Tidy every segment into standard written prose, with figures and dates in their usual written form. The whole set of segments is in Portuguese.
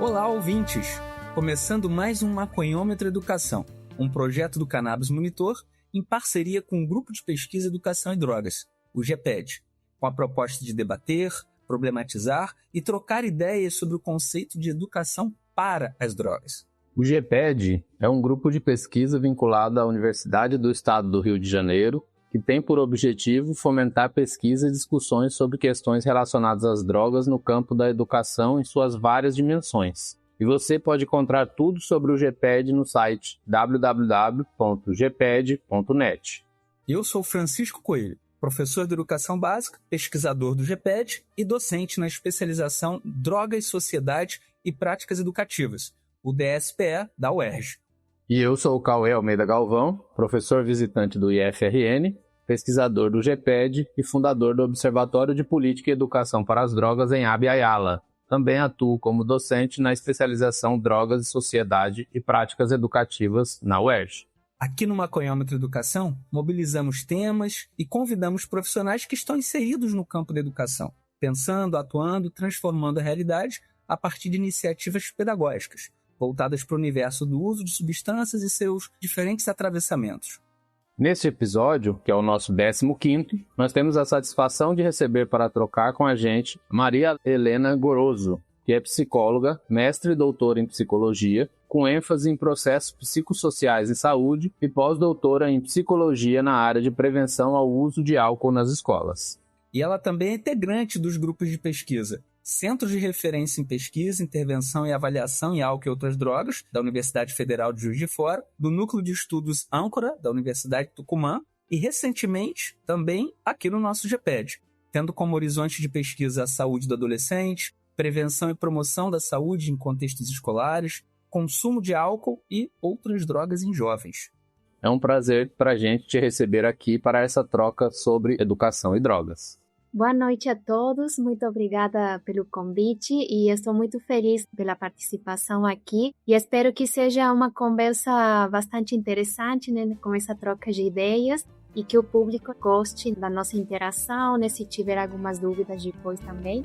Olá, ouvintes! Começando mais um Maconhômetro Educação, um projeto do Cannabis Monitor em parceria com o Grupo de Pesquisa Educação e Drogas, o GPED, com a proposta de debater, problematizar e trocar ideias sobre o conceito de educação para as drogas. O GPED é um grupo de pesquisa vinculado à Universidade do Estado do Rio de Janeiro, que tem por objetivo fomentar pesquisa e discussões sobre questões relacionadas às drogas no campo da educação em suas várias dimensões. E você pode encontrar tudo sobre o GPED no site www.gped.net. Eu sou Francisco Coelho, professor de Educação Básica, pesquisador do GPED e docente na especialização Drogas, Sociedade e Práticas Educativas, o DSPE da UERJ. E eu sou o Cauê Almeida Galvão, professor visitante do IFRN, pesquisador do GPED e fundador do Observatório de Política e Educação para as Drogas em Abya Yala. Também atuo como docente na especialização Drogas, Sociedade e Práticas Educativas na UERJ. Aqui no Maconhômetro Educação, mobilizamos temas e convidamos profissionais que estão inseridos no campo da educação, pensando, atuando, transformando a realidade a partir de iniciativas pedagógicas, voltadas para o universo do uso de substâncias e seus diferentes atravessamentos. Neste episódio, que é o nosso 15º, nós temos a satisfação de receber para trocar com a gente Maria Helena Goroso, que é psicóloga, mestre e doutora em psicologia, com ênfase em processos psicossociais em saúde e pós-doutora em psicologia na área de prevenção ao uso de álcool nas escolas. E ela também é integrante dos grupos de pesquisa Centro de Referência em Pesquisa, Intervenção e Avaliação em Álcool e Outras Drogas, da Universidade Federal de Juiz de Fora, do Núcleo de Estudos Âncora, da Universidade de Tucumã, e recentemente também aqui no nosso GPED, tendo como horizonte de pesquisa a saúde do adolescente, prevenção e promoção da saúde em contextos escolares, consumo de álcool e outras drogas em jovens. É um prazer para a gente te receber aqui para essa troca sobre educação e drogas. Boa noite a todos, muito obrigada pelo convite e estou muito feliz pela participação aqui e espero que seja uma conversa bastante interessante, né, com essa troca de ideias e que o público goste da nossa interação, né, se tiver algumas dúvidas depois também.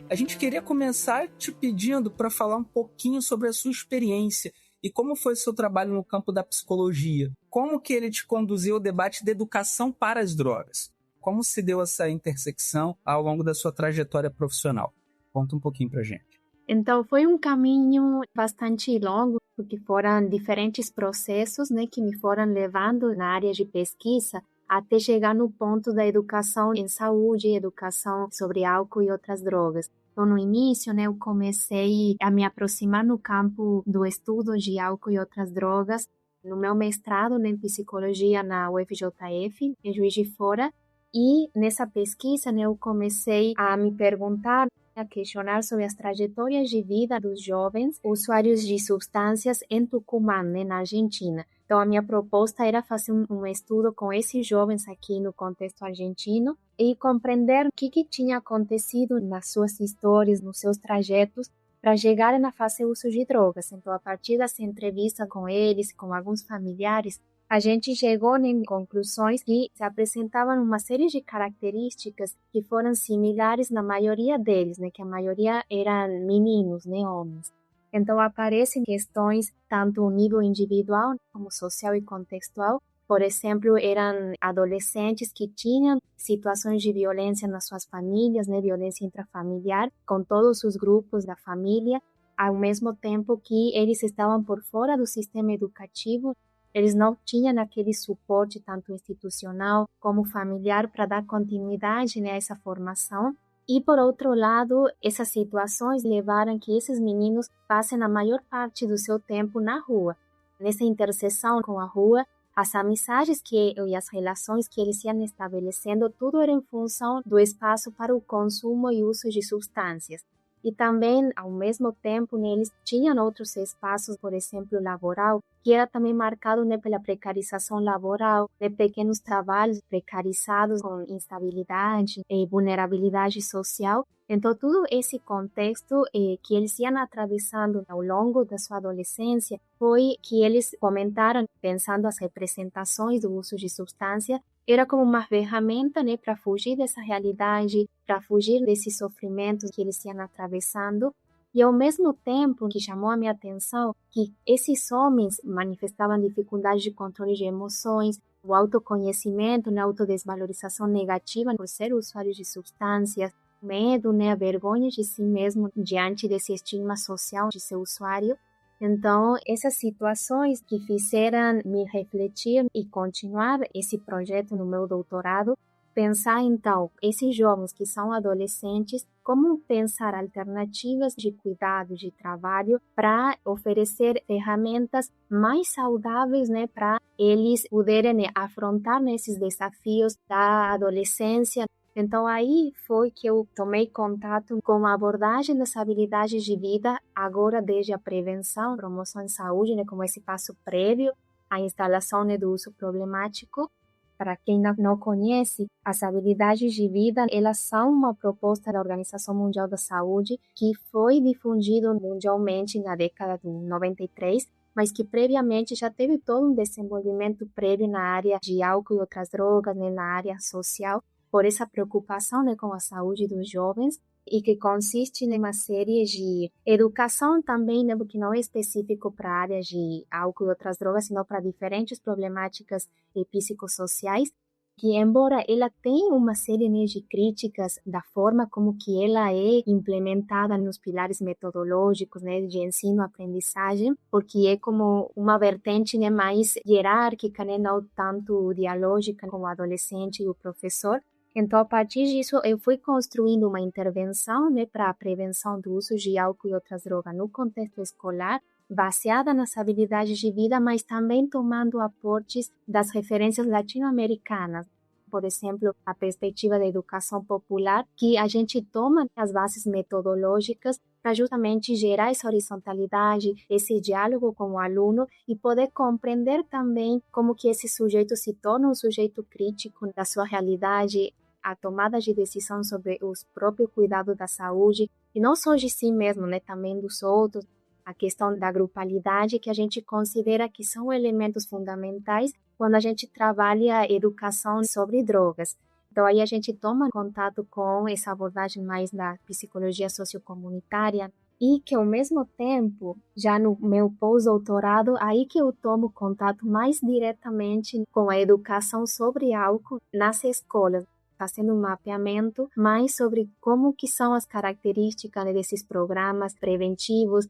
A gente queria começar te pedindo para falar um pouquinho sobre a sua experiência e como foi seu trabalho no campo da psicologia. Como que ele te conduziu ao debate da educação para as drogas? Como se deu essa intersecção ao longo da sua trajetória profissional? Conta um pouquinho pra gente. Então, foi um caminho bastante longo, porque foram diferentes processos, né, que me foram levando na área de pesquisa até chegar no ponto da educação em saúde, educação sobre álcool e outras drogas. Então, no início, né, eu comecei a me aproximar no campo do estudo de álcool e outras drogas, no meu mestrado, né, em psicologia na UFJF, em Juiz de Fora, e nessa pesquisa, né, eu comecei a me perguntar, a questionar sobre as trajetórias de vida dos jovens usuários de substâncias em Tucumã, né, na Argentina. Então, a minha proposta era fazer um estudo com esses jovens aqui no contexto argentino e compreender o que tinha acontecido nas suas histórias, nos seus trajetos, para chegarem a fazer uso de drogas. Então, a partir dessa entrevista com eles, com alguns familiares, a gente chegou em conclusões que se apresentavam uma série de características que foram similares na maioria deles, né, que a maioria eram meninos, né, homens. Então, aparecem questões tanto no nível individual como social e contextual. Por exemplo, eram adolescentes que tinham situações de violência nas suas famílias, né, violência intrafamiliar, com todos os grupos da família, ao mesmo tempo que eles estavam por fora do sistema educativo. Eles não tinham aquele suporte tanto institucional como familiar para dar continuidade, né, a essa formação. E, por outro lado, essas situações levaram que esses meninos passem a maior parte do seu tempo na rua. Nessa interseção com a rua, as amizades e as relações que eles iam estabelecendo, tudo era em função do espaço para o consumo e uso de substâncias. E também, ao mesmo tempo, né, eles tinham outros espaços, por exemplo, laboral, que era também marcado, né, pela precarização laboral, de pequenos trabalhos precarizados com instabilidade e vulnerabilidade social. Então, todo esse contexto que eles iam atravessando ao longo da sua adolescência foi que eles comentaram, pensando as representações do uso de substância, era como uma ferramenta, né, para fugir dessa realidade, para fugir desses sofrimentos que eles iam atravessando. E ao mesmo tempo que chamou a minha atenção que esses homens manifestavam dificuldade de controle de emoções, o autoconhecimento, a autodesvalorização negativa por ser usuários de substâncias, medo, né, a vergonha de si mesmo diante desse estigma social de ser usuário. Então, essas situações que fizeram me refletir e continuar esse projeto no meu doutorado, pensar então, esses jovens que são adolescentes, como pensar alternativas de cuidado, de trabalho, para oferecer ferramentas mais saudáveis, né, para eles poderem, né, afrontar esses desafios da adolescência. Então, aí foi que eu tomei contato com a abordagem das habilidades de vida, agora desde a prevenção, promoção de saúde, né, como esse passo prévio à instalação, né, do uso problemático. Para quem não conhece, as habilidades de vida, elas são uma proposta da Organização Mundial da Saúde que foi difundida mundialmente na década de 93, mas que previamente já teve todo um desenvolvimento prévio na área de álcool e outras drogas, né, na área social, por essa preocupação, né, com a saúde dos jovens, e que consiste em uma série de educação também, né, porque não é específico para áreas de álcool e outras drogas, sino para diferentes problemáticas psicossociais, que embora ela tenha uma série, né, de críticas da forma como que ela é implementada nos pilares metodológicos, né, de ensino-aprendizagem, porque é como uma vertente, né, mais hierárquica, né, não tanto dialógica com o adolescente e o professor. Então, a partir disso, eu fui construindo uma intervenção, né, para a prevenção do uso de álcool e outras drogas no contexto escolar, baseada nas habilidades de vida, mas também tomando aportes das referências latino-americanas. Por exemplo, a perspectiva da educação popular, que a gente toma as bases metodológicas para justamente gerar essa horizontalidade, esse diálogo com o aluno e poder compreender também como que esse sujeito se torna um sujeito crítico da sua realidade, a tomada de decisão sobre o próprio cuidado da saúde, e não só de si mesmo, né, também dos outros, a questão da grupalidade, que a gente considera que são elementos fundamentais quando a gente trabalha a educação sobre drogas. Então, aí a gente toma contato com essa abordagem mais da psicologia sociocomunitária e que, ao mesmo tempo, já no meu pós-doutorado, aí que eu tomo contato mais diretamente com a educação sobre álcool nas escolas, fazendo um mapeamento mais sobre como que são as características, né, desses programas preventivos,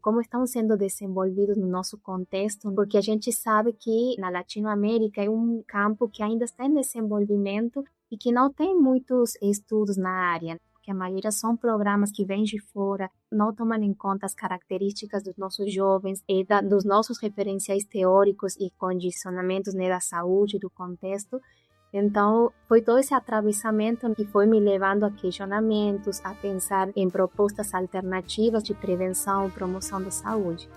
como estão sendo desenvolvidos no nosso contexto, porque a gente sabe que na Latinoamérica é um campo que ainda está em desenvolvimento e que não tem muitos estudos na área, porque a maioria são programas que vêm de fora, não tomam em conta as características dos nossos jovens e dos nossos referenciais teóricos e condicionamentos, né, da saúde, do contexto. Então, foi todo esse atravessamento que foi me levando a questionamentos, a pensar em propostas alternativas de prevenção e promoção da saúde.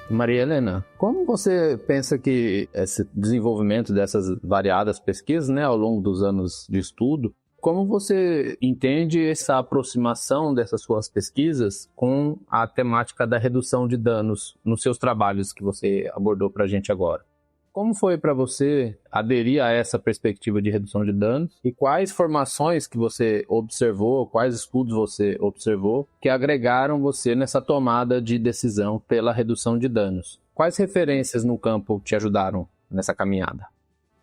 Maria Helena, como você pensa que esse desenvolvimento dessas variadas pesquisas, né, ao longo dos anos de estudo, como você entende essa aproximação dessas suas pesquisas com a temática da redução de danos nos seus trabalhos que você abordou para a gente agora? Como foi para você aderir a essa perspectiva de redução de danos e quais formações que você observou, quais estudos você observou que agregaram você nessa tomada de decisão pela redução de danos? Quais referências no campo te ajudaram nessa caminhada?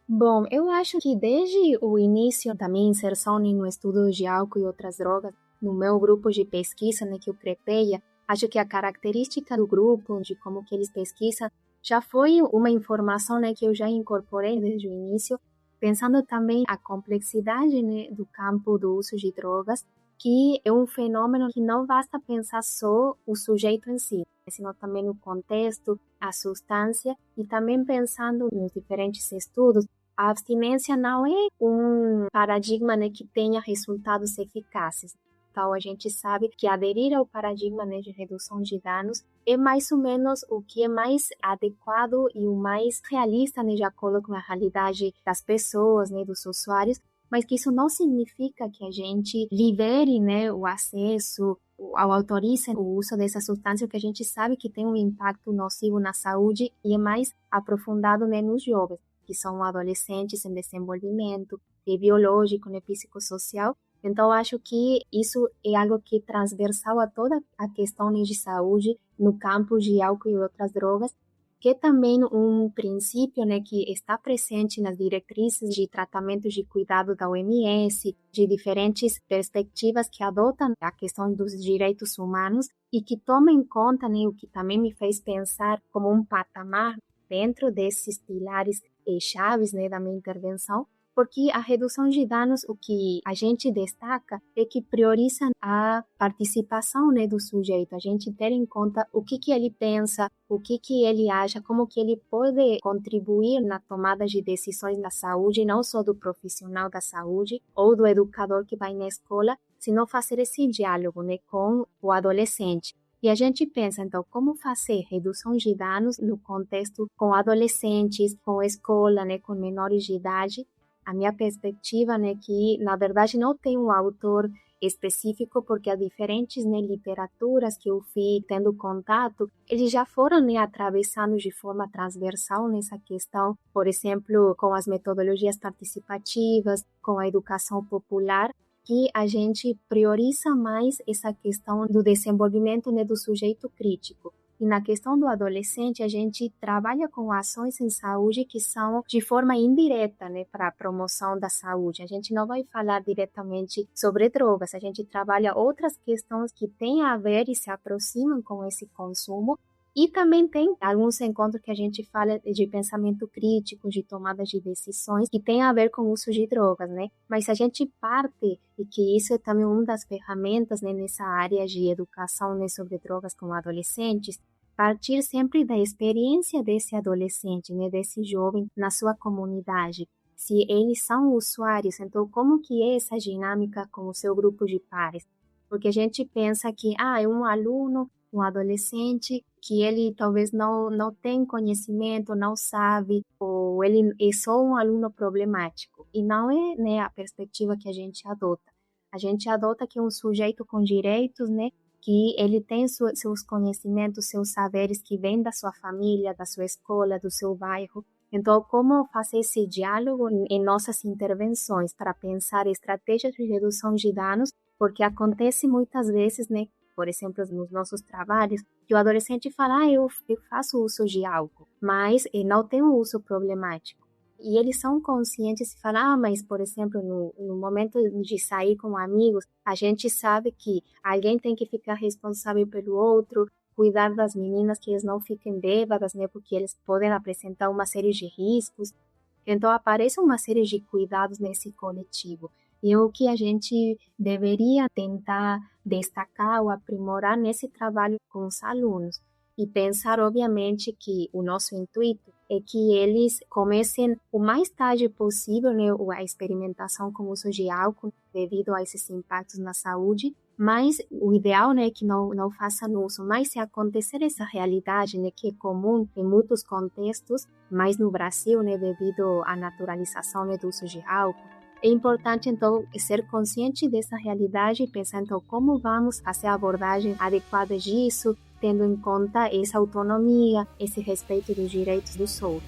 Bom, eu acho que desde o início da minha inserção no estudo de álcool e outras drogas, no meu grupo de pesquisa, né, que eu prepeia, acho que a característica do grupo, de como que eles pesquisam, já foi uma informação, né, que eu já incorporei desde o início, pensando também a complexidade, né, do campo do uso de drogas, que é um fenômeno que não basta pensar só o sujeito em si, senão também o contexto, a substância, e também pensando nos diferentes estudos, a abstinência não é um paradigma, né, que tenha resultados eficazes. Então, a gente sabe que aderir ao paradigma, né, de redução de danos é mais ou menos o que é mais adequado e o mais realista, né, de acordo com a realidade das pessoas, né, dos usuários, mas que isso não significa que a gente libere, né, o acesso autorizem o uso dessa substância, que a gente sabe que tem um impacto nocivo na saúde e é mais aprofundado, né, nos jovens, que são adolescentes em desenvolvimento, biológico, né, psicossocial. Então, acho que isso é algo que é transversal a toda a questão, né, de saúde no campo de álcool e outras drogas, que é também um princípio, né, que está presente nas diretrizes de tratamento de cuidado da OMS, de diferentes perspectivas que adotam a questão dos direitos humanos e que tomam em conta, né, o que também me fez pensar como um patamar dentro desses pilares chaves, né, da minha intervenção, porque a redução de danos, o que a gente destaca é que prioriza a participação, né, do sujeito, a gente ter em conta o que ele pensa, o que ele acha, como que ele pode contribuir na tomada de decisões da saúde, não só do profissional da saúde ou do educador que vai na escola, sino fazer esse diálogo, né, com o adolescente. E a gente pensa, então, como fazer redução de danos no contexto com adolescentes, com escola, né, com menores de idade. A minha perspectiva, né, que na verdade não tem um autor específico, porque as diferentes, né, literaturas que eu fui tendo contato, eles já foram, né, atravessando de forma transversal nessa questão, por exemplo, com as metodologias participativas, com a educação popular, que a gente prioriza mais essa questão do desenvolvimento, né, do sujeito crítico. E na questão do adolescente, a gente trabalha com ações em saúde que são de forma indireta, né, para a promoção da saúde. A gente não vai falar diretamente sobre drogas, a gente trabalha outras questões que têm a ver e se aproximam com esse consumo. E também tem alguns encontros que a gente fala de pensamento crítico, de tomada de decisões, que tem a ver com o uso de drogas, né? Mas a gente parte, e que isso é também uma das ferramentas, né, nessa área de educação, né, sobre drogas com adolescentes, partir sempre da experiência desse adolescente, né, desse jovem na sua comunidade. Se eles são usuários, então como que é essa dinâmica com o seu grupo de pares? Porque a gente pensa que é um aluno, um adolescente, que ele talvez não tem conhecimento, não sabe, ou ele é só um aluno problemático. E não é, né, a perspectiva que a gente adota. A gente adota que é um sujeito com direitos, né, que ele tem seus conhecimentos, seus saberes que vêm da sua família, da sua escola, do seu bairro. Então, como fazer esse diálogo em nossas intervenções para pensar estratégias de redução de danos, porque acontece muitas vezes, né, por exemplo, nos nossos trabalhos, que o adolescente fala, eu faço uso de álcool, mas não tem um uso problemático. E eles são conscientes e falam, mas, por exemplo, no momento de sair com amigos, a gente sabe que alguém tem que ficar responsável pelo outro, cuidar das meninas que eles não fiquem bêbadas, né, porque eles podem apresentar uma série de riscos. Então, aparece uma série de cuidados nesse coletivo. E o que a gente deveria tentar destacar ou aprimorar nesse trabalho com os alunos. E pensar, obviamente, que o nosso intuito é que eles comecem o mais tarde possível, né, a experimentação com o uso de álcool devido a esses impactos na saúde, mas o ideal, né, é que não façam uso. Mas se acontecer essa realidade, né, que é comum em muitos contextos, mas no Brasil, né, devido à naturalização, né, do uso de álcool, é importante, então, ser consciente dessa realidade e pensar, então, como vamos fazer a abordagem adequada disso, tendo em conta essa autonomia, esse respeito dos direitos dos outros.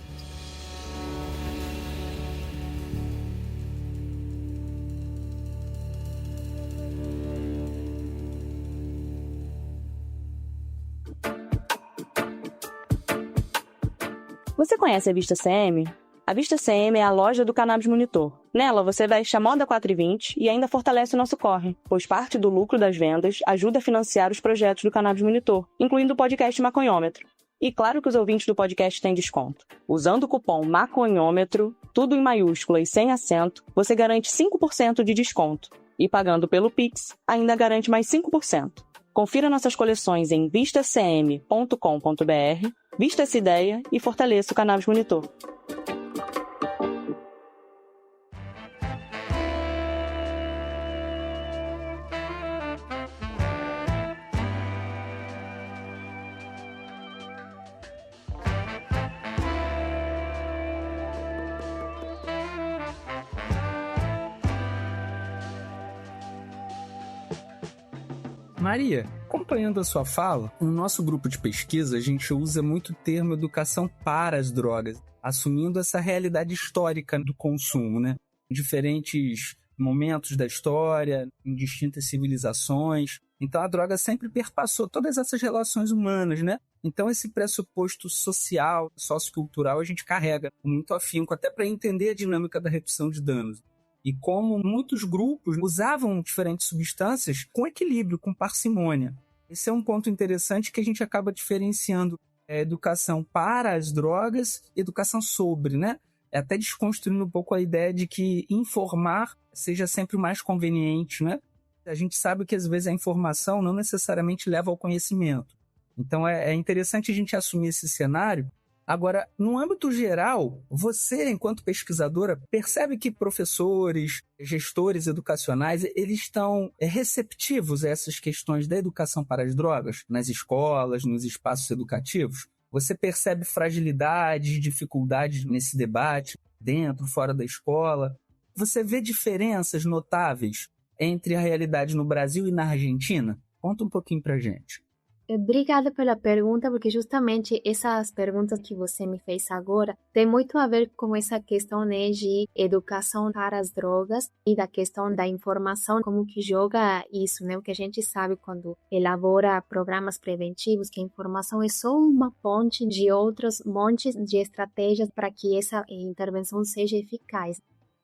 Você conhece a Vista CM? A Vista CM é a loja do Cannabis Monitor. Nela, você veste a moda 420 e ainda fortalece o nosso corre, pois parte do lucro das vendas ajuda a financiar os projetos do Cannabis Monitor, incluindo o podcast Maconhômetro. E claro que os ouvintes do podcast têm desconto. Usando o cupom MACONHômetro, tudo em maiúscula e sem acento, você garante 5% de desconto. E pagando pelo Pix, ainda garante mais 5%. Confira nossas coleções em vistacm.com.br, vista essa ideia e fortaleça o Cannabis Monitor. Maria, acompanhando a sua fala, no nosso grupo de pesquisa a gente usa muito o termo educação para as drogas, assumindo essa realidade histórica do consumo, né? Em diferentes momentos da história, em distintas civilizações. Então a droga sempre perpassou todas essas relações humanas, né? Então esse pressuposto social, sociocultural, a gente carrega com muito afinco, até para entender a dinâmica da redução de danos. E como muitos grupos usavam diferentes substâncias com equilíbrio, com parcimônia. Esse é um ponto interessante que a gente acaba diferenciando educação para as drogas e educação sobre, né? Até desconstruindo um pouco a ideia de que informar seja sempre o mais conveniente, né? A gente sabe que às vezes a informação não necessariamente leva ao conhecimento. Então é interessante a gente assumir esse cenário. Agora, no âmbito geral, você, enquanto pesquisadora, percebe que professores, gestores educacionais, eles estão receptivos a essas questões da educação para as drogas, nas escolas, nos espaços educativos? Você percebe fragilidades, dificuldades nesse debate, dentro, fora da escola? Você vê diferenças notáveis entre a realidade no Brasil e na Argentina? Conta um pouquinho pra gente. Obrigada pela pergunta, porque justamente essas perguntas que você me fez agora tem muito a ver com essa questão, né, de educação para as drogas e da questão da informação, como que joga isso, né? O que a gente sabe quando elabora programas preventivos, que a informação é só uma ponte de outros montes de estratégias para que essa intervenção seja eficaz.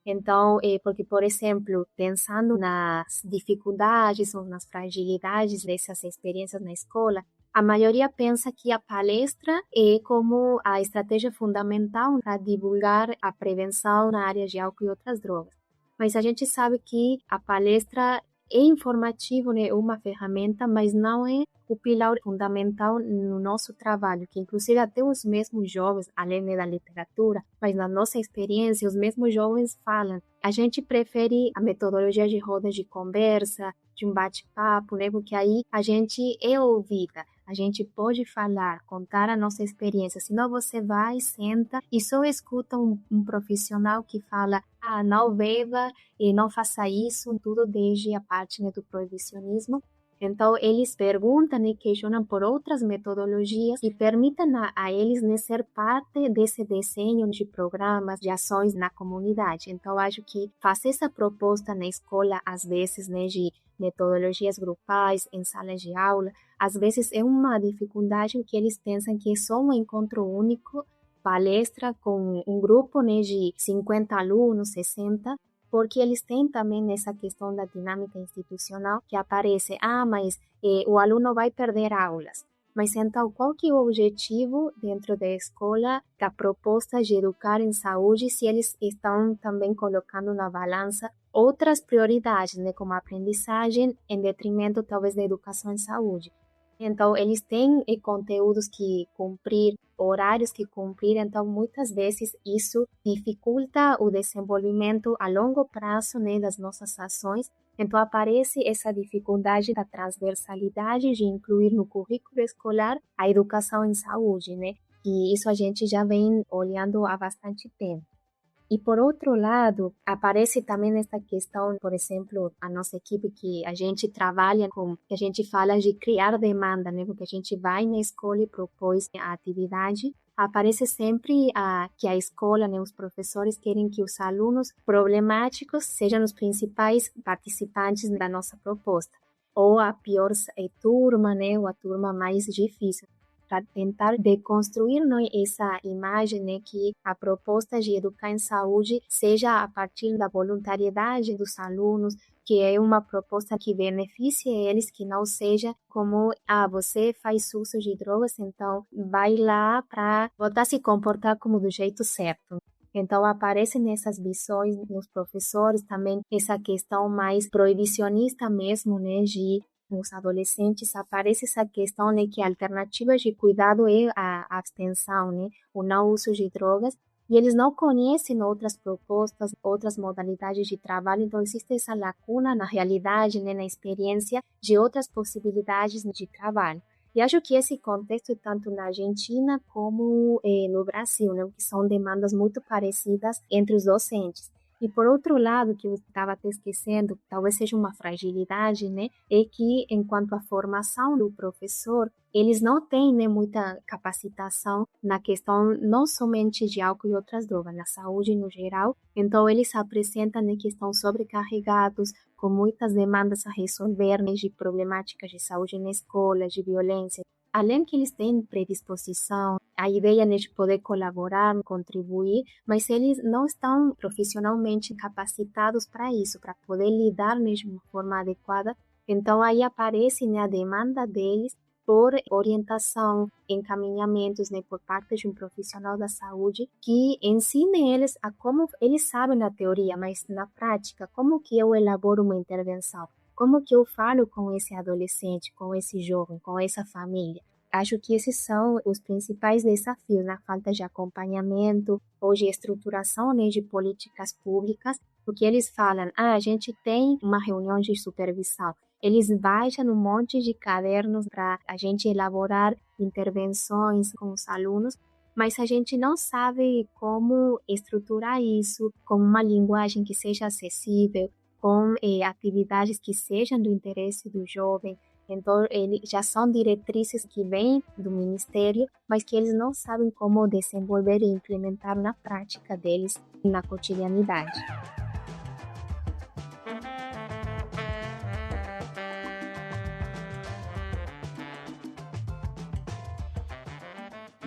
Então, porque, por exemplo, pensando nas dificuldades ou nas fragilidades dessas experiências na escola, a maioria pensa que a palestra é como a estratégia fundamental para divulgar a prevenção na área de álcool e outras drogas. Mas a gente sabe que a palestra é informativo, né, uma ferramenta, mas não é o pilar fundamental no nosso trabalho, que inclusive até os mesmos jovens, além da literatura, mas na nossa experiência, os mesmos jovens falam. A gente prefere a metodologia de rodas de conversa, de um bate-papo, né, porque aí a gente é ouvida. A gente pode falar, contar a nossa experiência. Senão você vai, senta e só escuta um profissional que fala não beba e não faça isso, tudo desde a parte, né, do proibicionismo. Então, eles perguntam e questionam por outras metodologias e permitem a eles, né, ser parte desse desenho de programas, de ações na comunidade. Então, acho que fazer essa proposta na escola, às vezes, né, de metodologias grupais, em salas de aula, às vezes é uma dificuldade que eles pensam que é só um encontro único, palestra com um grupo, né, de 50 alunos, 60, porque eles têm também essa questão da dinâmica institucional que aparece, mas o aluno vai perder aulas. Mas então, qual que é o objetivo dentro da escola da proposta de educar em saúde se eles estão também colocando na balança outras prioridades, né, como a aprendizagem, em detrimento talvez da educação em saúde? Então, eles têm conteúdos que cumprir, horários que cumprir, então muitas vezes isso dificulta o desenvolvimento a longo prazo, né, das nossas ações. Então aparece essa dificuldade da transversalidade de incluir no currículo escolar a educação em saúde, né? E isso a gente já vem olhando há bastante tempo. E por outro lado, aparece também essa questão, por exemplo, a nossa equipe que a gente trabalha com, que a gente fala de criar demanda, né? Porque a gente vai na escola e propôs a atividade. Aparece sempre que a escola, né, os professores querem que os alunos problemáticos sejam os principais participantes da nossa proposta. Ou a pior turma, né, ou a turma mais difícil. Para tentar deconstruir, né, essa imagem, né, que a proposta de educar em saúde seja a partir da voluntariedade dos alunos, que é uma proposta que beneficie eles, que não seja como, você faz uso de drogas, então vai lá para voltar a se comportar como do jeito certo. Então, aparecem nessas visões nos professores também essa questão mais proibicionista mesmo, né, de nos adolescentes aparece essa questão, né, que a alternativa de cuidado é a abstenção, né, o não uso de drogas, e eles não conhecem outras propostas, outras modalidades de trabalho, então existe essa lacuna na realidade, né, na experiência de outras possibilidades de trabalho. E acho que esse contexto é tanto na Argentina como no Brasil, né, que são demandas muito parecidas entre os docentes. E por outro lado, que eu estava até esquecendo, talvez seja uma fragilidade, né? É que, enquanto à formação do professor, eles não têm, né, muita capacitação na questão não somente de álcool e outras drogas, na saúde no geral. Então, eles se apresentam, né, que estão sobrecarregados, com muitas demandas a resolver, né, de problemáticas de saúde na escola, de violência. Além que eles têm predisposição, a ideia, né, de poder colaborar, contribuir, mas eles não estão profissionalmente capacitados para isso, para poder lidar, né, de uma forma adequada. Então, aí aparece, né, a demanda deles por orientação, encaminhamentos, né, por parte de um profissional da saúde que ensine eles a como eles sabem na teoria, mas na prática, como que eu elaboro uma intervenção, como que eu falo com esse adolescente, com esse jovem, com essa família. Acho que esses são os principais desafios na falta de acompanhamento ou de estruturação, né, de políticas públicas, porque eles falam, a gente tem uma reunião de supervisão. Eles baixam um monte de cadernos para a gente elaborar intervenções com os alunos, mas a gente não sabe como estruturar isso com uma linguagem que seja acessível, com atividades que sejam do interesse do jovem. Então, eles já são diretrizes que vêm do Ministério, mas que eles não sabem como desenvolver e implementar na prática deles, na cotidianidade.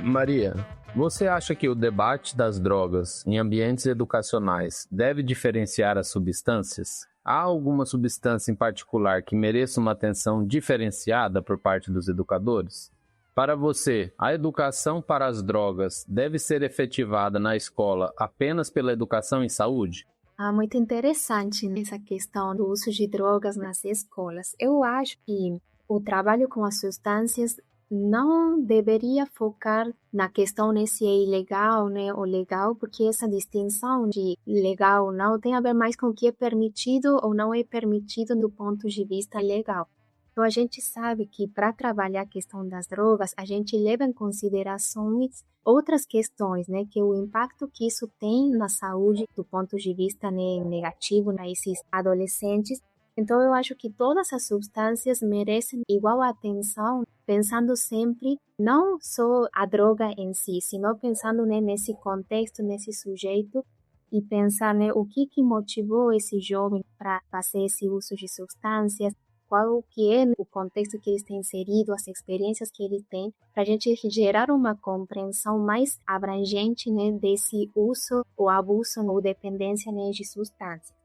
Maria, você acha que o debate das drogas em ambientes educacionais deve diferenciar as substâncias? Há alguma substância em particular que mereça uma atenção diferenciada por parte dos educadores? Para você, a educação para as drogas deve ser efetivada na escola apenas pela educação em saúde? Muito interessante essa questão do uso de drogas nas escolas. Eu acho que o trabalho com as substâncias não deveria focar na questão se é ilegal, né, ou legal, porque essa distinção de legal ou não tem a ver mais com o que é permitido ou não é permitido do ponto de vista legal. Então, a gente sabe que para trabalhar a questão das drogas, a gente leva em considerações outras questões, né, que o impacto que isso tem na saúde do ponto de vista, né, negativo nesses adolescentes. Então, eu acho que todas as substâncias merecem igual atenção, pensando sempre não só a droga em si, sino pensando, né, nesse contexto, nesse sujeito, e pensar, né, o que motivou esse jovem para fazer esse uso de substâncias, qual que é o contexto que eles têm inserido, as experiências que ele tem, para a gente gerar uma compreensão mais abrangente, né, desse uso ou abuso ou dependência, né, de substâncias.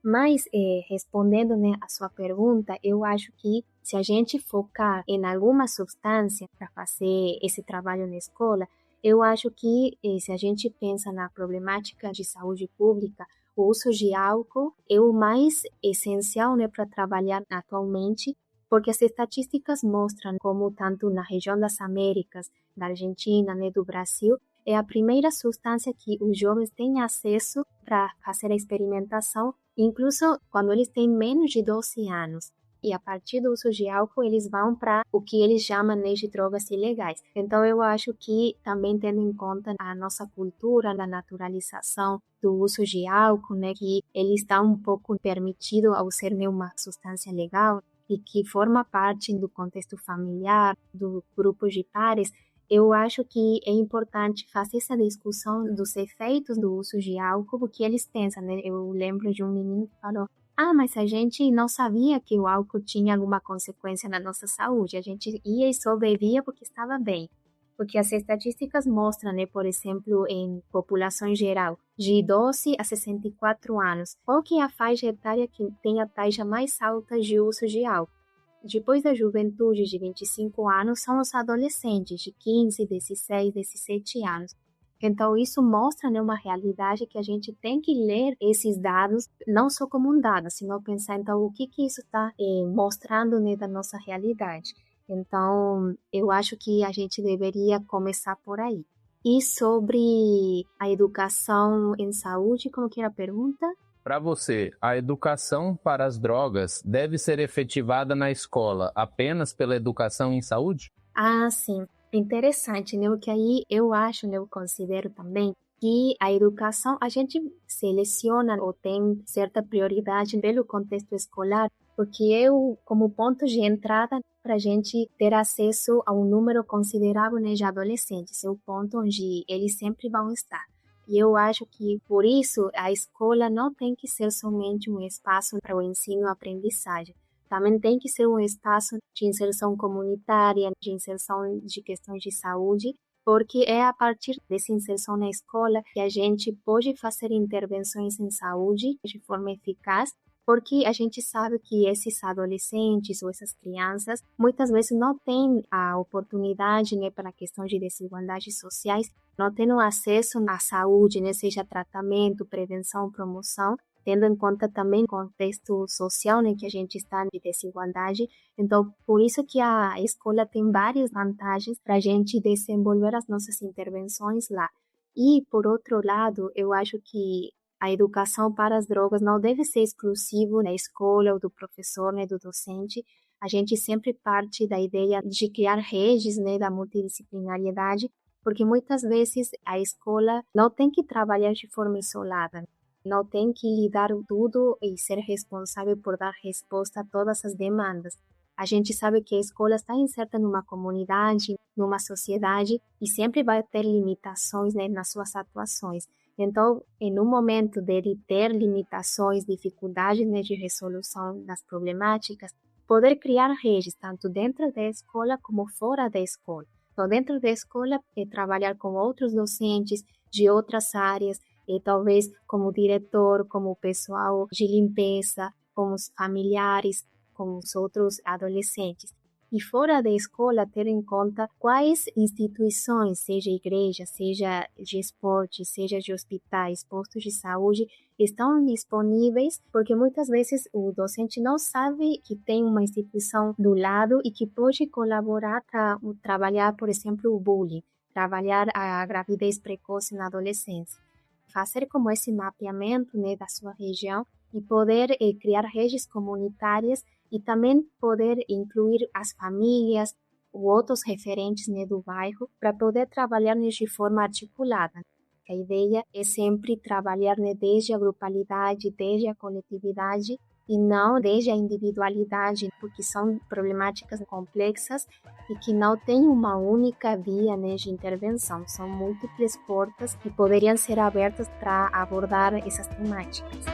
Mas, respondendo, né, a sua pergunta, eu acho que se a gente focar em alguma substância para fazer esse trabalho na escola, eu acho que se a gente pensa na problemática de saúde pública, o uso de álcool é o mais essencial, né, para trabalhar atualmente, porque as estatísticas mostram como tanto na região das Américas, da Argentina, né, do Brasil, é a primeira substância que os jovens têm acesso para fazer a experimentação, incluso quando eles têm menos de 12 anos. E a partir do uso de álcool, eles vão para o que eles chamam de drogas ilegais. Então, eu acho que também tendo em conta a nossa cultura da naturalização do uso de álcool, né, que ele está um pouco permitido ao ser uma substância legal e que forma parte do contexto familiar, do grupo de pares, eu acho que é importante fazer essa discussão dos efeitos do uso de álcool, porque eles pensam, né? Eu lembro de um menino que falou, mas a gente não sabia que o álcool tinha alguma consequência na nossa saúde, a gente ia e só bebia porque estava bem. Porque as estatísticas mostram, né, por exemplo, em população geral, de 12 a 64 anos, qual que é a faixa etária que tem a taxa mais alta de uso de álcool? Depois da juventude de 25 anos, são os adolescentes de 15, 16, 17 anos. Então, isso mostra, né, uma realidade que a gente tem que ler esses dados, não só como um dado, sino pensar, então, o que isso está mostrando, né, da nossa realidade. Então, eu acho que a gente deveria começar por aí. E sobre a educação em saúde, como que era a pergunta? Para você, a educação para as drogas deve ser efetivada na escola apenas pela educação em saúde? Sim. Interessante, né? O que aí eu acho, né? Eu considero também que a educação a gente seleciona ou tem certa prioridade pelo contexto escolar, porque como ponto de entrada para a gente ter acesso a um número considerável, né, de adolescentes, é o ponto onde eles sempre vão estar. E eu acho que, por isso, a escola não tem que ser somente um espaço para o ensino e aprendizagem. Também tem que ser um espaço de inserção comunitária, de inserção de questões de saúde, porque é a partir dessa inserção na escola que a gente pode fazer intervenções em saúde de forma eficaz, porque a gente sabe que esses adolescentes ou essas crianças muitas vezes não têm a oportunidade, né, para questões de desigualdades sociais, não têm acesso à saúde, né, seja tratamento, prevenção, promoção, tendo em conta também o contexto social, né, que a gente está de desigualdade. Então, por isso que a escola tem várias vantagens para a gente desenvolver as nossas intervenções lá. E, por outro lado, eu acho que a educação para as drogas não deve ser exclusivo da escola ou do professor, né, do docente. A gente sempre parte da ideia de criar redes, né, da multidisciplinariedade, porque muitas vezes a escola não tem que trabalhar de forma isolada, não tem que lidar tudo e ser responsável por dar resposta a todas as demandas. A gente sabe que a escola está inserta numa comunidade, numa sociedade, e sempre vai ter limitações, né, nas suas atuações. Então, em um momento de ter limitações, dificuldades, né, de resolução das problemáticas, poder criar redes, tanto dentro da escola como fora da escola. Então, dentro da escola, trabalhar com outros docentes de outras áreas, talvez como diretor, como pessoal de limpeza, com os familiares, com os outros adolescentes. E fora da escola, ter em conta quais instituições, seja igreja, seja de esporte, seja de hospitais, postos de saúde, estão disponíveis, porque muitas vezes o docente não sabe que tem uma instituição do lado e que pode colaborar para trabalhar, por exemplo, o bullying, trabalhar a gravidez precoce na adolescência. Fazer como esse mapeamento, né, da sua região e poder criar redes comunitárias e também poder incluir as famílias ou outros referentes, né, do bairro para poder trabalhar, né, de forma articulada. A ideia é sempre trabalhar, né, desde a grupalidade, desde a coletividade e não desde a individualidade, porque são problemáticas complexas e que não tem uma única via, né, de intervenção. São múltiplas portas que poderiam ser abertas para abordar essas temáticas.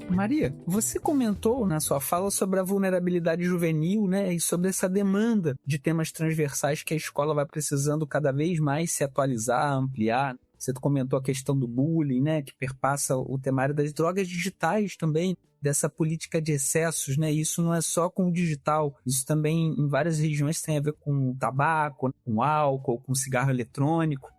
Maria, você comentou na sua fala sobre a vulnerabilidade juvenil, né, e sobre essa demanda de temas transversais que a escola vai precisando cada vez mais se atualizar, ampliar. Você comentou a questão do bullying, né, que perpassa o temário das drogas digitais também, dessa política de excessos, né? Isso não é só com o digital, isso também em várias regiões tem a ver com tabaco, com álcool, com cigarro eletrônico.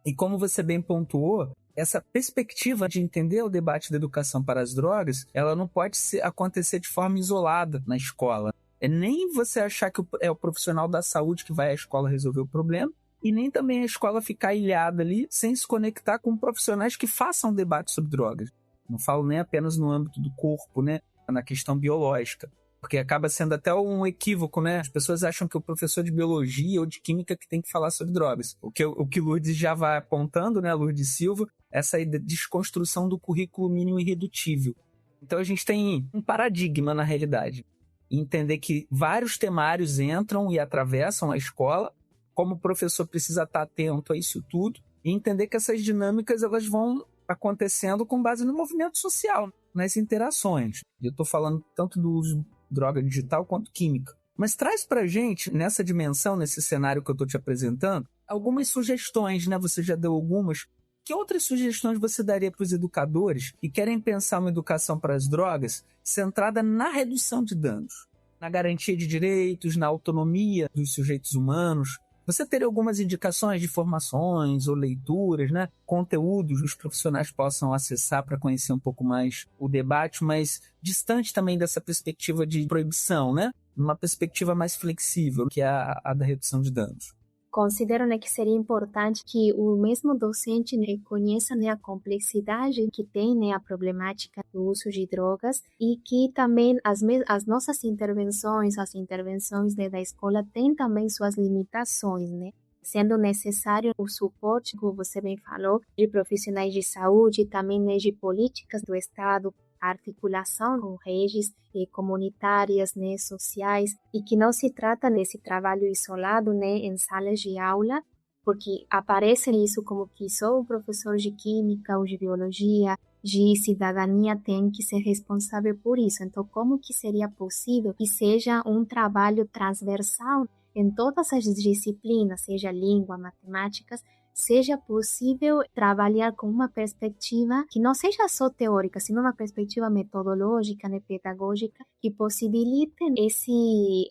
E como você bem pontuou, essa perspectiva de entender o debate da educação para as drogas, ela não pode acontecer de forma isolada na escola. É nem você achar que é o profissional da saúde que vai à escola resolver o problema, e nem também a escola ficar ilhada ali sem se conectar com profissionais que façam debate sobre drogas. Não falo nem apenas no âmbito do corpo, né? Na questão biológica. Porque acaba sendo até um equívoco, né? As pessoas acham que o professor de biologia ou de química que tem que falar sobre drogas. O que Lourdes já vai apontando, né, Lourdes Silva, essa desconstrução do currículo mínimo irredutível. Então a gente tem um paradigma na realidade. Entender que vários temários entram e atravessam a escola, como o professor precisa estar atento a isso tudo, e entender que essas dinâmicas elas vão acontecendo com base no movimento social, nas interações. Eu estou falando tanto do uso de droga digital quanto química. Mas traz pra gente, nessa dimensão, nesse cenário que eu estou te apresentando, algumas sugestões, né? Você já deu algumas. Que outras sugestões você daria para os educadores que querem pensar uma educação para as drogas centrada na redução de danos, na garantia de direitos, na autonomia dos sujeitos humanos? Você teria algumas indicações de formações ou leituras, né? Conteúdos que os profissionais possam acessar para conhecer um pouco mais o debate, mas distante também dessa perspectiva de proibição, né? Uma perspectiva mais flexível, que é a da redução de danos. Considero, né, que seria importante que o mesmo docente, né, conheça, né, a complexidade que tem, né, a problemática do uso de drogas e que também as nossas intervenções, as intervenções, né, da escola têm também suas limitações, né? Sendo necessário o suporte, como você bem falou, de profissionais de saúde, também, né, de políticas do Estado, a articulação com redes comunitárias, né, sociais, e que não se trata desse trabalho isolado, né, em salas de aula, porque aparece isso como que só o professor de química ou de biologia, de cidadania tem que ser responsável por isso. Então, como que seria possível que seja um trabalho transversal em todas as disciplinas, seja língua, matemáticas, seja possível trabalhar com uma perspectiva que não seja só teórica, sino uma perspectiva metodológica, né, pedagógica, que possibilite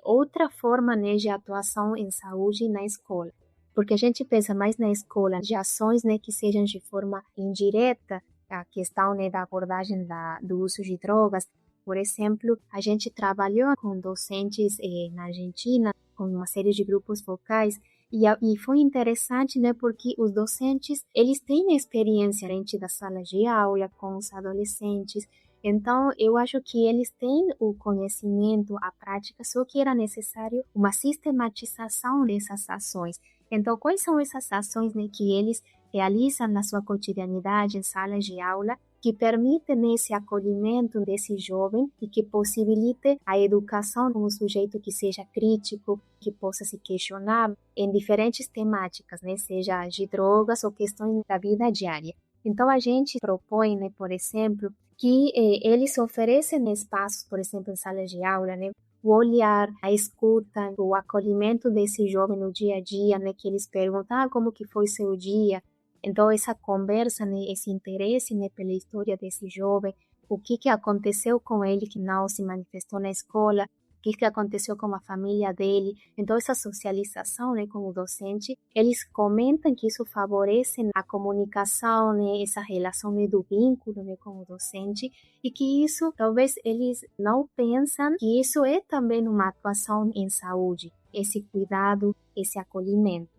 outra forma, né, de atuação em saúde na escola. Porque a gente pensa mais na escola de ações, né, que sejam de forma indireta, a questão, né, da abordagem do uso de drogas. Por exemplo, a gente trabalhou com docentes na Argentina, com uma série de grupos focais, e foi interessante, né, porque os docentes, eles têm experiência dentro das salas de aula com os adolescentes. Então, eu acho que eles têm o conhecimento, a prática, só que era necessário uma sistematização dessas ações. Então, quais são essas ações, né, que eles realizam na sua cotidianidade em salas de aula, que permitem esse acolhimento desse jovem e que possibilite a educação com um sujeito que seja crítico, que possa se questionar em diferentes temáticas, né, seja de drogas ou questões da vida diária. Então, a gente propõe, né, por exemplo, que eles oferecem espaços, por exemplo, em salas de aula, né, o olhar, a escuta, o acolhimento desse jovem no dia a dia, né, que eles perguntam como que foi seu dia. Então, essa conversa, né, esse interesse, né, pela história desse jovem, o que aconteceu com ele que não se manifestou na escola, o que aconteceu com a família dele. Então, essa socialização, né, com o docente, eles comentam que isso favorece a comunicação, né, essa relação, né, do vínculo, né, com o docente, e que isso, talvez eles não pensam que isso é também uma atuação em saúde, esse cuidado, esse acolhimento.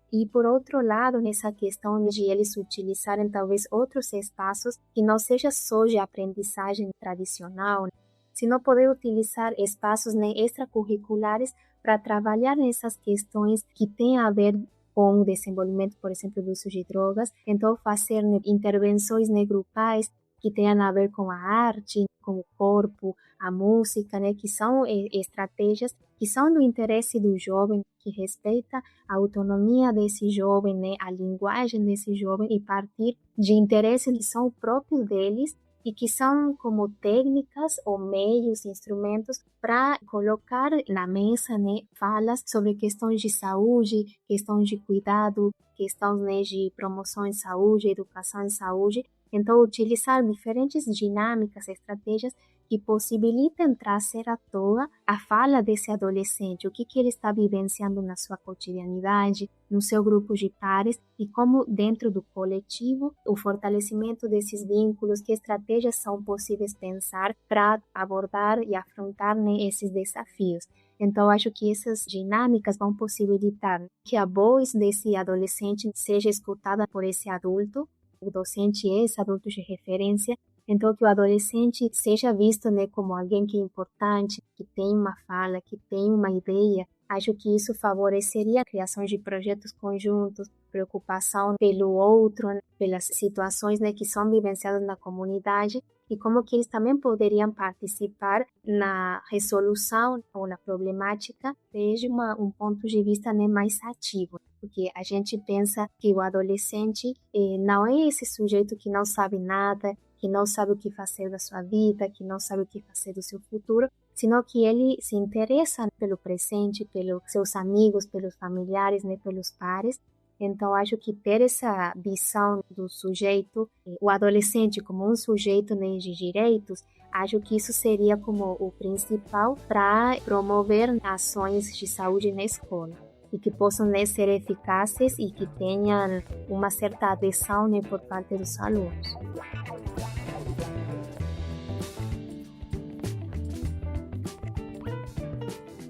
E, por outro lado, nessa questão de eles utilizarem talvez outros espaços que não seja só de aprendizagem tradicional, sino poder utilizar espaços, né, extracurriculares para trabalhar nessas questões que têm a ver com o desenvolvimento, por exemplo, do uso de drogas. Então, fazer, né, intervenções, né, grupais que tenham a ver com a arte, com o corpo, a música, né, que são estratégias que são do interesse do jovem, que respeita a autonomia desse jovem, né, a linguagem desse jovem, e partir de interesses que são próprios deles e que são como técnicas ou meios, instrumentos para colocar na mesa, né, falas sobre questões de saúde, questões de cuidado, questões, né, de promoção em saúde, educação em saúde. Então, utilizar diferentes dinâmicas, estratégias que possibilitem trazer à toa a fala desse adolescente, o que ele está vivenciando na sua cotidianidade, no seu grupo de pares, e como dentro do coletivo, o fortalecimento desses vínculos, que estratégias são possíveis pensar para abordar e afrontar, né, esses desafios. Então, acho que essas dinâmicas vão possibilitar que a voz desse adolescente seja escutada por esse adulto. O docente é esse adulto de referência, então que o adolescente seja visto, né, como alguém que é importante, que tem uma fala, que tem uma ideia. Acho que isso favoreceria a criação de projetos conjuntos, preocupação pelo outro, pelas situações, né, que são vivenciadas na comunidade, e como que eles também poderiam participar na resolução ou na problemática desde um ponto de vista, né, mais ativo. Porque a gente pensa que o adolescente não é esse sujeito que não sabe nada, que não sabe o que fazer da sua vida, que não sabe o que fazer do seu futuro, sino que ele se interessa pelo presente, pelos seus amigos, pelos familiares, né, pelos pares. Então, acho que ter essa visão do sujeito, o adolescente como um sujeito, né, de direitos, acho que isso seria como o principal para promover ações de saúde na escola. e que possam, né, ser eficazes e que tenham uma certa adesão, né, por parte dos alunos.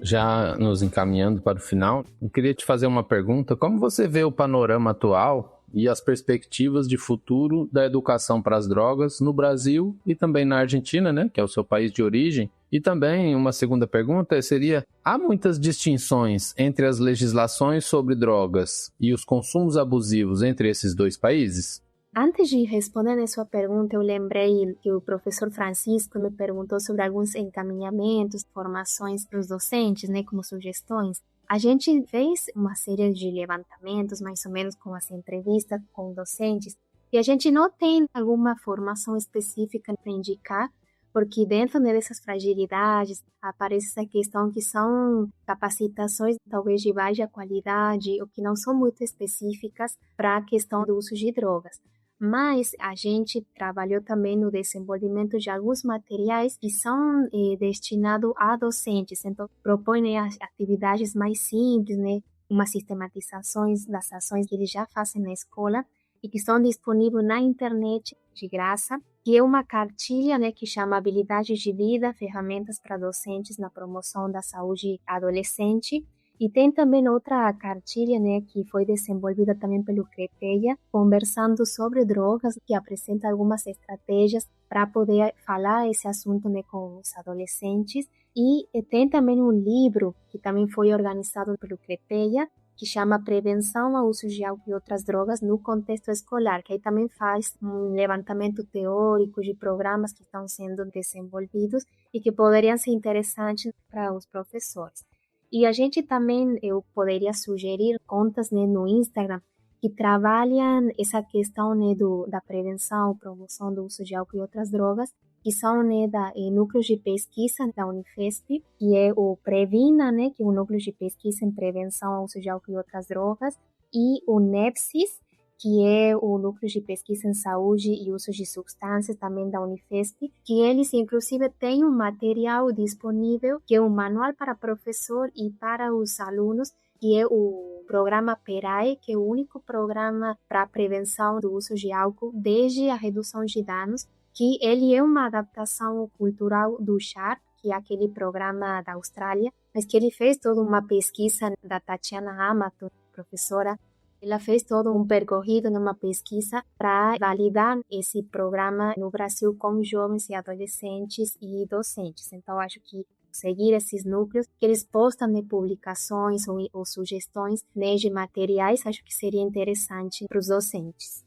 Já nos encaminhando para o final, eu queria te fazer uma pergunta. Como você vê o panorama atual e as perspectivas de futuro da educação para as drogas no Brasil e também na Argentina, né, que é o seu país de origem? E também uma segunda pergunta seria: há muitas distinções entre as legislações sobre drogas e os consumos abusivos entre esses dois países? Antes de responder a sua pergunta, eu lembrei que o professor Francisco me perguntou sobre alguns encaminhamentos, formações para os docentes, né, como sugestões. A gente fez uma série de levantamentos, mais ou menos com as entrevistas com docentes, e a gente não tem alguma formação específica para indicar, porque dentro dessas fragilidades aparece essa questão que são capacitações talvez de baixa qualidade ou que não são muito específicas para a questão do uso de drogas. Mas a gente trabalhou também no desenvolvimento de alguns materiais que são destinados a docentes. Então, propõe, né, as atividades mais simples, né, umas sistematizações das ações que eles já fazem na escola e que estão disponíveis na internet de graça, que é uma cartilha, né, que chama Habilidades de Vida, Ferramentas para Docentes na Promoção da Saúde Adolescente. E tem também outra cartilha, né, que foi desenvolvida também pelo CREPEA, conversando sobre drogas, que apresenta algumas estratégias para poder falar esse assunto, né, com os adolescentes. E tem também um livro que também foi organizado pelo CREPEA, que chama Prevenção ao Uso de Álcool e Outras Drogas no Contexto Escolar, que aí também faz um levantamento teórico de programas que estão sendo desenvolvidos e que poderiam ser interessantes para os professores. E a gente também, eu poderia sugerir contas, né, no Instagram que trabalham essa questão, né, da prevenção, promoção do uso de álcool e outras drogas, que são, né, núcleos de pesquisa da Unifesp, que é o Previna, né, que é o núcleo de pesquisa em prevenção ao uso de álcool e outras drogas, e o NEPSIS, que é o Núcleo de Pesquisa em Saúde e Uso de Substâncias, também da Unifesp, que eles, inclusive, têm um material disponível, que é um manual para professor e para os alunos, que é o programa PERAE, que é o único programa para a prevenção do uso de álcool desde a redução de danos, que ele é uma adaptação cultural do SHARP, que é aquele programa da Austrália, mas que ele fez toda uma pesquisa da Tatiana Amato, professora. Ela fez todo um percorrido numa pesquisa para validar esse programa no Brasil com jovens e adolescentes e docentes. Então, acho que seguir esses núcleos, que eles postam, né, publicações ou sugestões, né, de materiais, acho que seria interessante para os docentes.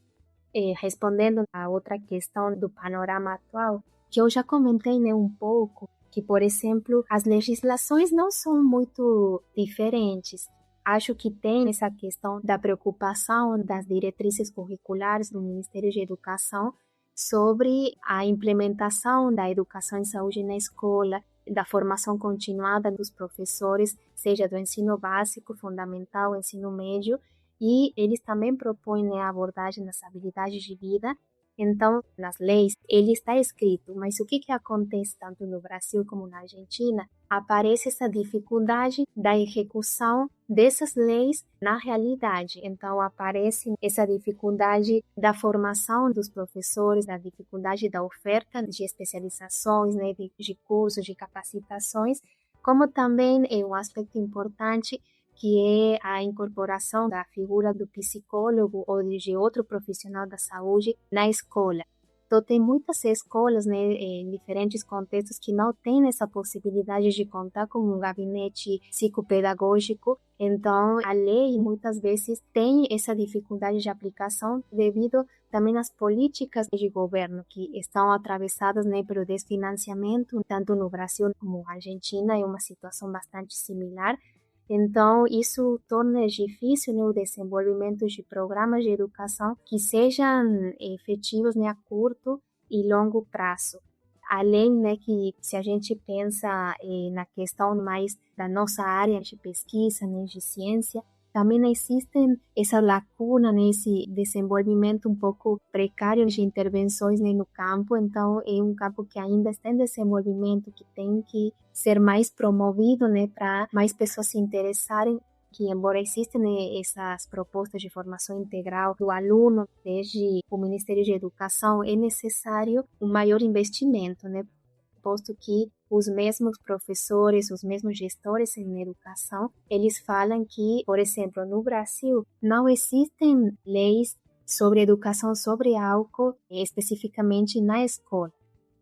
Respondendo a outra questão do panorama atual, que eu já comentei, né, um pouco, que, por exemplo, as legislações não são muito diferentes. Acho que tem essa questão da preocupação das diretrizes curriculares do Ministério da Educação sobre a implementação da educação em saúde na escola, da formação continuada dos professores, seja do ensino básico, fundamental, ensino médio, e eles também propõem, né, a abordagem das habilidades de vida. Então, nas leis, ele está escrito, mas o que acontece tanto no Brasil como na Argentina? Aparece essa dificuldade da execução dessas leis na realidade. Então, aparece essa dificuldade da formação dos professores, da dificuldade da oferta de especializações, né, de cursos, de capacitações, como também é um aspecto importante que é a incorporação da figura do psicólogo ou de outro profissional da saúde na escola. Então, tem muitas escolas, né, em diferentes contextos que não têm essa possibilidade de contar com um gabinete psicopedagógico. Então, a lei muitas vezes tem essa dificuldade de aplicação devido também às políticas de governo que estão atravessadas, né, pelo desfinanciamento, tanto no Brasil como na Argentina, é uma situação bastante similar. Então, isso torna difícil, né, o desenvolvimento de programas de educação que sejam efetivos, né, a curto e longo prazo. Além, né, que se a gente pensa na questão mais da nossa área de pesquisa, né, de ciência, também existem essa lacuna nesse desenvolvimento um pouco precário de intervenções, né, no campo. Então, é um campo que ainda está em desenvolvimento, que tem que ser mais promovido, né, para mais pessoas se interessarem que embora existam essas propostas de formação integral do aluno, desde o Ministério de Educação, é necessário um maior investimento, né? Posto que os mesmos professores, os mesmos gestores em educação, eles falam que, por exemplo, no Brasil, não existem leis sobre educação sobre álcool, especificamente na escola.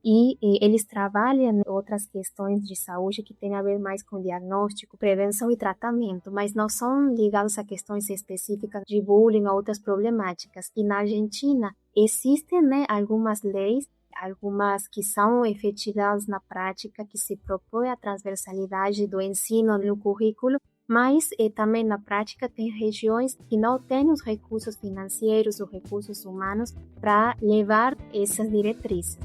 E eles trabalham outras questões de saúde que têm a ver mais com diagnóstico, prevenção e tratamento, mas não são ligados a questões específicas de bullying ou outras problemáticas. E na Argentina existem, né, algumas leis, algumas que são efetivadas na prática, que se propõe a transversalidade do ensino no currículo, mas também na prática tem regiões que não têm os recursos financeiros, os recursos humanos para levar essas diretrizes.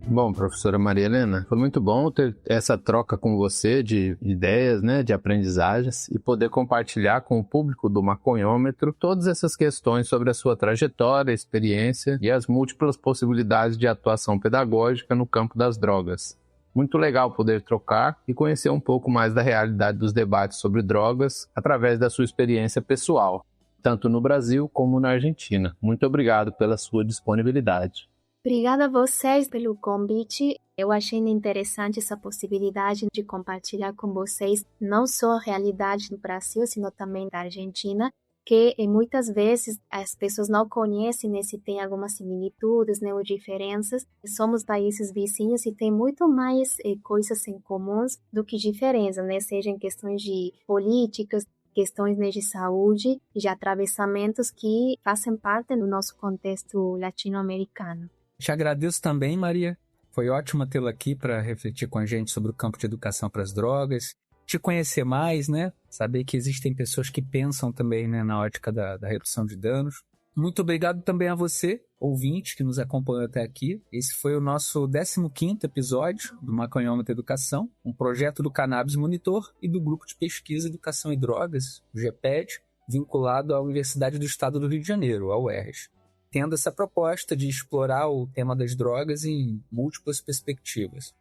Bom, professora Maria Helena, foi muito bom ter essa troca com você de ideias, né, de aprendizagens e poder compartilhar com o público do Maconhômetro todas essas questões sobre a sua trajetória, experiência e as múltiplas possibilidades de atuação pedagógica no campo das drogas. Muito legal poder trocar e conhecer um pouco mais da realidade dos debates sobre drogas através da sua experiência pessoal, tanto no Brasil como na Argentina. Muito obrigado pela sua disponibilidade. Obrigada a vocês pelo convite. Eu achei interessante essa possibilidade de compartilhar com vocês não só a realidade do Brasil, sino também da Argentina, que muitas vezes as pessoas não conhecem, né, se tem algumas similitudes, né, ou diferenças. Somos países vizinhos e tem muito mais coisas em comuns do que diferenças, né, seja em questões de políticas, questões, né, de saúde e de atravessamentos que fazem parte do nosso contexto latino-americano. Te agradeço também, Maria. Foi ótimo tê-la aqui para refletir com a gente sobre o campo de educação para as drogas. Te conhecer mais, né? Saber que existem pessoas que pensam também, né, na ótica da redução de danos. Muito obrigado também a você, ouvinte, que nos acompanhou até aqui. Esse foi o nosso 15º episódio do Maconhômetro Educação, um projeto do Cannabis Monitor e do Grupo de Pesquisa Educação e Drogas, o GEPED, vinculado à Universidade do Estado do Rio de Janeiro, a UERJ. Tendo essa proposta de explorar o tema das drogas em múltiplas perspectivas.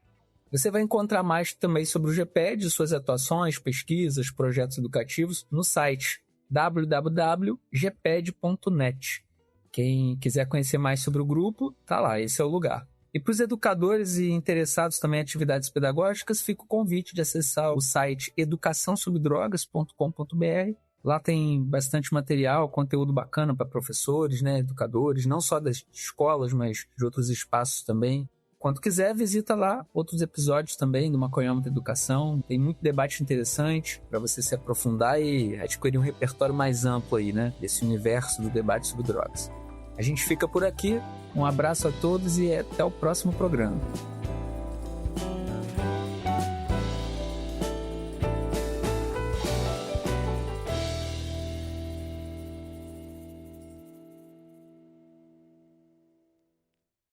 Você vai encontrar mais também sobre o GEPED, suas atuações, pesquisas, projetos educativos no site www.gped.net. Quem quiser conhecer mais sobre o grupo, tá lá, esse é o lugar. E para os educadores e interessados também em atividades pedagógicas, fica o convite de acessar o site educaçãosobredrogas.com.br. Lá tem bastante material, conteúdo bacana para professores, né, educadores, não só das escolas, mas de outros espaços também. Quando quiser, visita lá outros episódios também do Maconhômetro Educação. Tem muito debate interessante para você se aprofundar e adquirir um repertório mais amplo aí, né, desse universo do debate sobre drogas. A gente fica por aqui. Um abraço a todos e até o próximo programa.